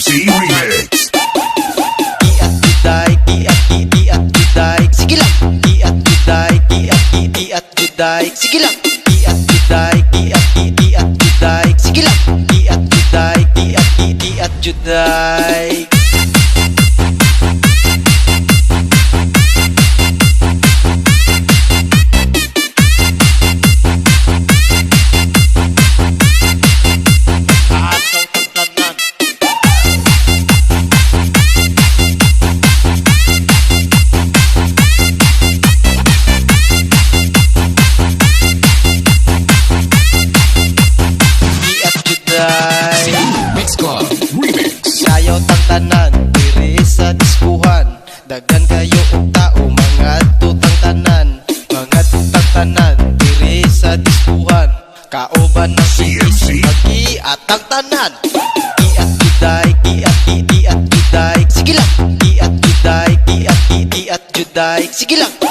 CMC Remix. Iat juday, iat juday, sige lang. Iat juday, iat juday, sige lang. Iat juday, iat juday, sige lang. Iat juday, iat juday. Mix Club Remix. Kayo tang tanan, diri sa diskuhan. Daghan kayo og tao, mga tutang tanan. Mga tutang tanan, diri sa diskuhan. Kaoban na CMC. Pag-iatang tanan. Iat juday, iat juday, sige lang. Iat juday, iat juday, sige lang.